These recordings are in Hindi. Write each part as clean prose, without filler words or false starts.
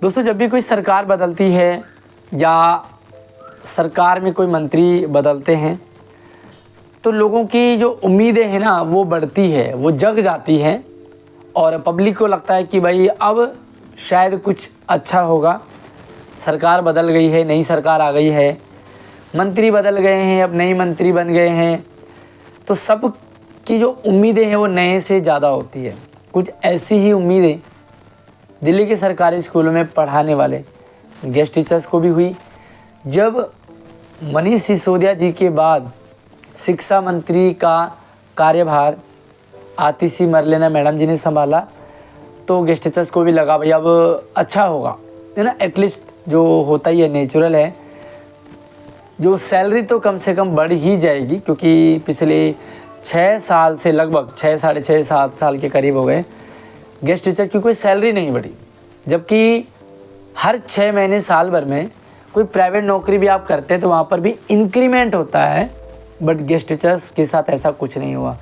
दोस्तों, जब भी कोई सरकार बदलती है या सरकार में कोई मंत्री बदलते हैं तो लोगों की जो उम्मीदें हैं ना वो बढ़ती है, वो जग जाती हैं और पब्लिक को लगता है कि भाई अब शायद कुछ अच्छा होगा। सरकार बदल गई है, नई सरकार आ गई है, मंत्री बदल गए हैं, अब नई मंत्री बन गए हैं, तो सब की जो उम्मीदें हैं वो नए से ज़्यादा होती है। कुछ ऐसी ही उम्मीदें दिल्ली के सरकारी स्कूलों में पढ़ाने वाले गेस्ट टीचर्स को भी हुई। जब मनीष सिसोदिया जी के बाद शिक्षा मंत्री का कार्यभार आतिशी मरलेना मैडम जी ने संभाला तो गेस्ट टीचर्स को भी लगा भाई अब अच्छा होगा, है ना। एटलीस्ट जो होता ही है, नेचुरल है, जो सैलरी तो कम से कम बढ़ ही जाएगी, क्योंकि पिछले 6 साल से लगभग 6, साढ़े 6, 7 साल के करीब हो गए गेस्ट टीचर की कोई सैलरी नहीं बढ़ी। जबकि हर 6 महीने साल भर में कोई प्राइवेट नौकरी भी आप करते हैं तो वहाँ पर भी इंक्रीमेंट होता है, बट गेस्ट टीचर्स के साथ ऐसा कुछ नहीं हुआ।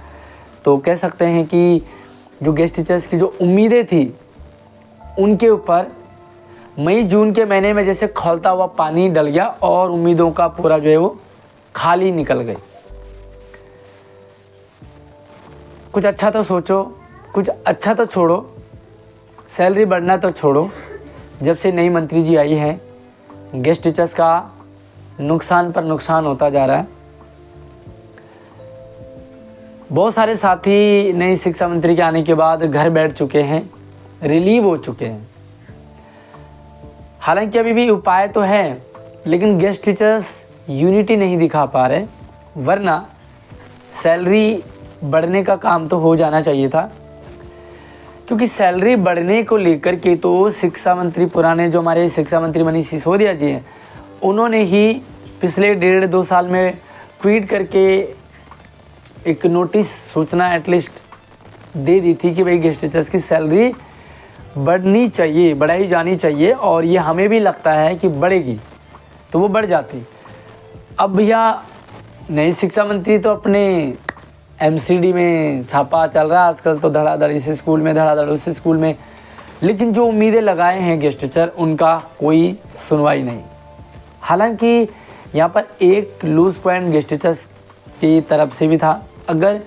तो कह सकते हैं कि जो गेस्ट टीचर्स की जो उम्मीदें थी उनके ऊपर मई जून के महीने में जैसे खौलता हुआ पानी डल गया और उम्मीदों का पूरा जो है वो खाली निकल गई। कुछ अच्छा तो सोचो, कुछ अच्छा तो छोड़ो, सैलरी बढ़ना तो छोड़ो। जब से नई मंत्री जी आई हैं गेस्ट टीचर्स का नुकसान पर नुकसान होता जा रहा है। बहुत सारे साथी नई शिक्षा मंत्री के आने के बाद घर बैठ चुके हैं, रिलीव हो चुके हैं। हालांकि अभी भी उपाय तो है, लेकिन गेस्ट टीचर्स यूनिटी नहीं दिखा पा रहे, वरना सैलरी बढ़ने का काम तो हो जाना चाहिए था। क्योंकि सैलरी बढ़ने को लेकर के तो शिक्षा मंत्री पुराने जो हमारे शिक्षा मंत्री मनीष सिसोदिया जी हैं, उन्होंने ही पिछले 1.5-2 साल में ट्वीट करके एक नोटिस, सूचना एटलीस्ट दे दी थी कि भाई गेस्ट टीचर्स की सैलरी बढ़नी चाहिए, बढ़ाई जानी चाहिए, और ये हमें भी लगता है कि बढ़ेगी तो वो बढ़ जाती। अब भैया नई शिक्षा मंत्री तो अपने एमसीडी में छापा चल रहा है आजकल, तो धड़ाधड़ इस स्कूल में, धड़ाधड़ उस स्कूल में, लेकिन जो उम्मीदें लगाए हैं गेस्ट टीचर उनका कोई सुनवाई नहीं। हालांकि यहाँ पर एक लूज पॉइंट गेस्ट टीचर्स की तरफ से भी था। अगर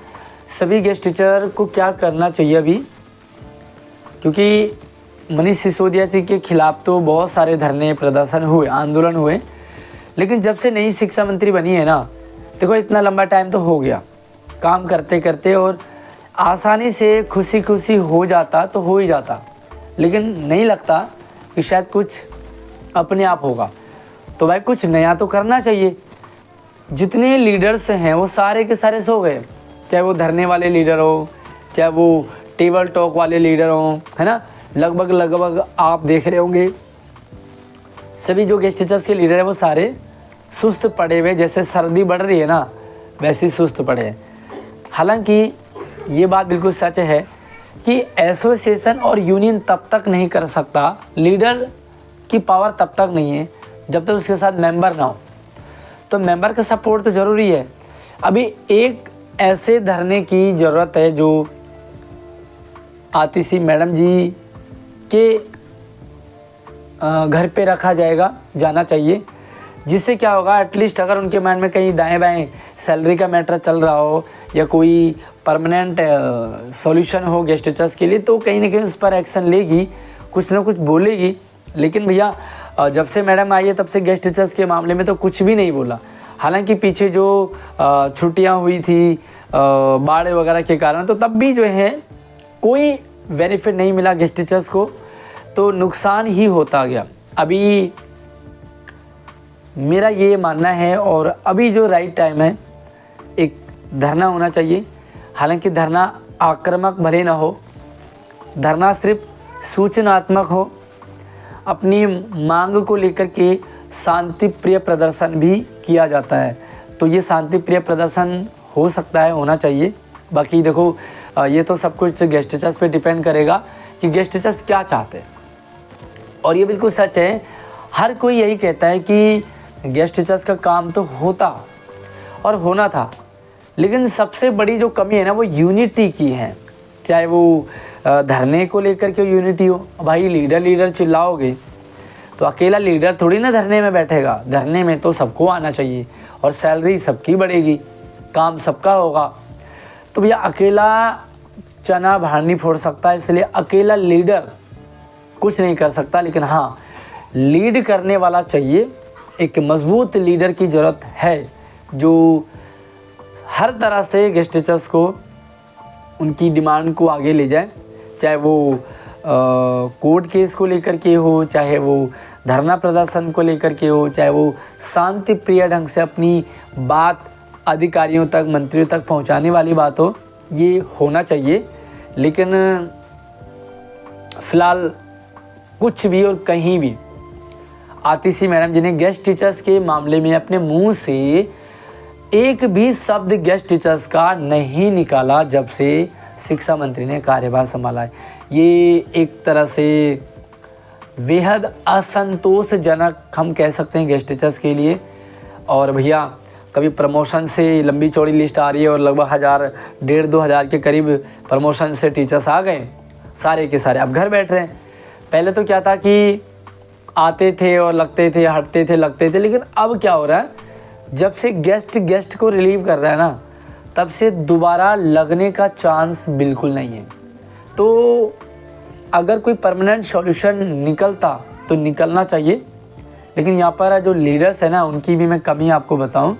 सभी गेस्ट टीचर को क्या करना चाहिए अभी, क्योंकि मनीष सिसोदिया जी के खिलाफ तो बहुत सारे धरने, प्रदर्शन हुए, आंदोलन हुए, लेकिन जब से नई शिक्षा मंत्री बनी है ना, देखो इतना लंबा टाइम तो हो गया काम करते करते, और आसानी से खुशी खुशी हो जाता तो हो ही जाता, लेकिन नहीं लगता कि शायद कुछ अपने आप होगा। तो भाई कुछ नया तो करना चाहिए। जितने लीडर्स हैं वो सारे के सारे सो गए, चाहे वो धरने वाले लीडर हो, चाहे वो टेबल टॉक वाले लीडर हों, है ना। लगभग आप देख रहे होंगे सभी जो गेस्ट टीचर्स के लीडर हैं वो सारे सुस्त पड़े हुए, जैसे सर्दी बढ़ रही है ना वैसे ही सुस्त पड़े हैं। हालांकि ये बात बिल्कुल सच है कि एसोसिएशन और यूनियन तब तक नहीं कर सकता, लीडर की पावर तब तक नहीं है जब तक उसके साथ मेंबर ना हो। तो मेंबर का सपोर्ट तो ज़रूरी है। अभी एक ऐसे धरने की ज़रूरत है जो आतिशी मैडम जी के घर पे रखा जाना चाहिए, जिससे क्या होगा, एटलीस्ट अगर उनके माइंड में कहीं दाएं बाएं सैलरी का मैटर चल रहा हो या कोई परमानेंट सॉल्यूशन हो गेस्ट टीचर्स के लिए, तो कहीं ना कहीं उस पर एक्शन लेगी, कुछ ना कुछ बोलेगी। लेकिन भैया जब से मैडम आई है तब से गेस्ट टीचर्स के मामले में तो कुछ भी नहीं बोला। हालांकि पीछे जो छुट्टियां हुई थी बाढ़ वगैरह के कारण, तो तब भी जो है कोई बेनिफिट नहीं मिला गेस्ट टीचर्स को, तो नुकसान ही होता गया। अभी मेरा ये मानना है, और अभी जो राइट टाइम है, एक धरना होना चाहिए। हालांकि धरना आक्रामक भले ना हो, धरना सिर्फ सूचनात्मक हो, अपनी मांग को लेकर के शांति प्रिय प्रदर्शन भी किया जाता है, तो ये शांति प्रिय प्रदर्शन हो सकता है, होना चाहिए। बाकी देखो ये तो सब कुछ गेस्ट टीचर्स पे डिपेंड करेगा कि गेस्ट टीचर्स क्या चाहते हैं। और ये बिल्कुल सच है, हर कोई यही कहता है कि गेस्ट टीचर्स का काम तो होता और होना था, लेकिन सबसे बड़ी जो कमी है ना वो यूनिटी की है। चाहे वो धरने को लेकर के यूनिटी हो, भाई लीडर चिल्लाओगे तो अकेला लीडर थोड़ी ना धरने में बैठेगा, धरने में तो सबको आना चाहिए और सैलरी सबकी बढ़ेगी, काम सबका होगा। तो भैया अकेला चना भार नहीं फोड़ सकता, इसलिए अकेला लीडर कुछ नहीं कर सकता। लेकिन हाँ, लीड करने वाला चाहिए, एक मजबूत लीडर की ज़रूरत है जो हर तरह से गेस्ट टीचर्स को उनकी डिमांड को आगे ले जाए, चाहे वो कोर्ट केस को लेकर के हो, चाहे वो धरना प्रदर्शन को लेकर के हो, चाहे वो शांति प्रिय ढंग से अपनी बात अधिकारियों तक, मंत्रियों तक पहुंचाने वाली बात हो, ये होना चाहिए। लेकिन फ़िलहाल कुछ भी और कहीं भी आतिशी मैडम जी ने गेस्ट टीचर्स के मामले में अपने मुंह से एक भी शब्द गेस्ट टीचर्स का नहीं निकाला जब से शिक्षा मंत्री ने कार्यभार संभाला है। ये एक तरह से बेहद असंतोषजनक हम कह सकते हैं गेस्ट टीचर्स के लिए। और भैया कभी प्रमोशन से लंबी चौड़ी लिस्ट आ रही है और लगभग 1,500-2,000 के करीब प्रमोशन से टीचर्स आ गए, सारे के सारे अब घर बैठ रहे हैं। पहले तो क्या था कि आते थे और लगते थे, हटते थे, लगते थे, लेकिन अब क्या हो रहा है, जब से गेस्ट को रिलीव कर रहा है ना, तब से दोबारा लगने का चांस बिल्कुल नहीं है। तो अगर कोई परमानेंट सॉल्यूशन निकलता तो निकलना चाहिए। लेकिन यहाँ पर जो लीडर्स है ना, उनकी भी मैं कमी आपको बताऊं,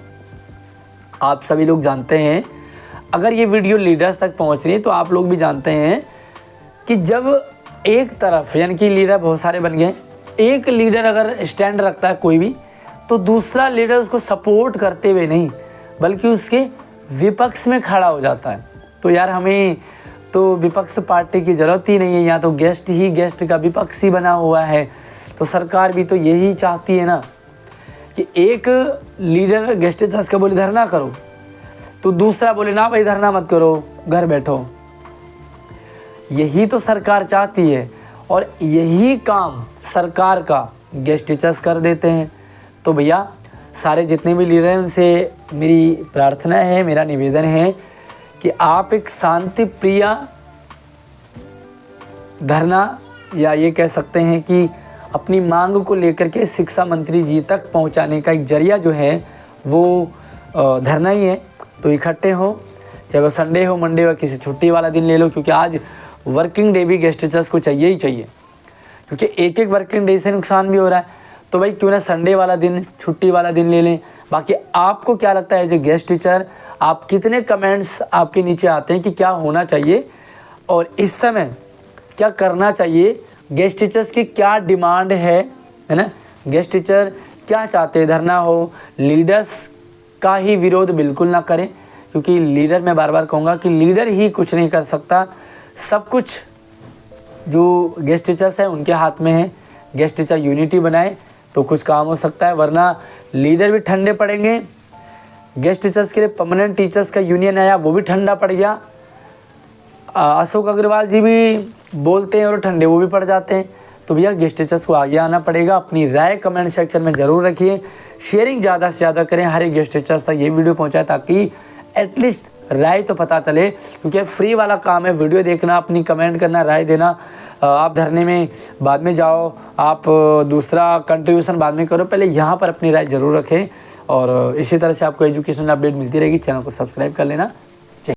आप सभी लोग जानते हैं, अगर ये वीडियो लीडर्स तक पहुँच रही है तो आप लोग भी जानते हैं कि जब एक तरफ यानी कि लीडर बहुत सारे बन गए, एक लीडर अगर स्टैंड रखता है कोई भी, तो दूसरा लीडर उसको सपोर्ट करते हुए नहीं बल्कि उसके विपक्ष में खड़ा हो जाता है। तो यार हमें तो विपक्ष पार्टी की ज़रूरत ही नहीं है, यहाँ तो गेस्ट ही गेस्ट का विपक्ष ही बना हुआ है। तो सरकार भी तो यही चाहती है ना कि एक लीडर गेस्ट टीचर्स का बोले धरना करो, तो दूसरा बोले ना भाई धरना मत करो, घर बैठो। यही तो सरकार चाहती है और यही काम सरकार का गेस्ट टीचर्स कर देते हैं। तो भैया सारे जितने भी लीडर हैं उनसे मेरी प्रार्थना है, मेरा निवेदन है कि आप एक शांति प्रिय धरना, या ये कह सकते हैं कि अपनी मांग को लेकर के शिक्षा मंत्री जी तक पहुंचाने का एक जरिया जो है वो धरना ही है। तो इकट्ठे हो, चाहे वो संडे हो, मंडे हो, किसी छुट्टी वाला दिन ले लो, क्योंकि आज वर्किंग डे भी गेस्ट टीचर्स को चाहिए ही चाहिए, क्योंकि एक एक वर्किंग डे से नुकसान भी हो रहा है। तो भाई क्यों ना संडे वाला दिन, छुट्टी वाला दिन ले लें। बाकी आपको क्या लगता है जो गेस्ट टीचर, आप कितने कमेंट्स आपके नीचे आते हैं कि क्या होना चाहिए और इस समय क्या करना चाहिए, गेस्ट टीचर्स की क्या डिमांड है ना, गेस्ट टीचर क्या चाहते हैं, धरना हो, लीडर्स का ही विरोध बिल्कुल ना करें, क्योंकि लीडर, मैं बार बार कहूँगा कि लीडर ही कुछ नहीं कर सकता, सब कुछ जो गेस्ट टीचर्स हैं उनके हाथ में है। गेस्ट टीचर यूनिटी बनाए तो कुछ काम हो सकता है, वरना लीडर भी ठंडे पड़ेंगे। गेस्ट टीचर्स के लिए परमानेंट टीचर्स का यूनियन आया, वो भी ठंडा पड़ गया। अशोक अग्रवाल जी भी बोलते हैं और ठंडे वो भी पड़ जाते हैं। तो भैया गेस्ट टीचर्स को आगे आना पड़ेगा। अपनी राय कमेंट सेक्शन में ज़रूर रखिए, शेयरिंग ज़्यादा से ज़्यादा करें, हर एक गेस्ट टीचर्स तक ये वीडियो पहुँचाए ताकि एटलीस्ट राय तो पता चले, क्योंकि फ्री वाला काम है वीडियो देखना, अपनी कमेंट करना, राय देना। आप धरने में बाद में जाओ, आप दूसरा कंट्रीब्यूशन बाद में करो, पहले यहाँ पर अपनी राय ज़रूर रखें। और इसी तरह से आपको एजुकेशनल अपडेट मिलती रहेगी। चैनल को सब्सक्राइब कर लेना।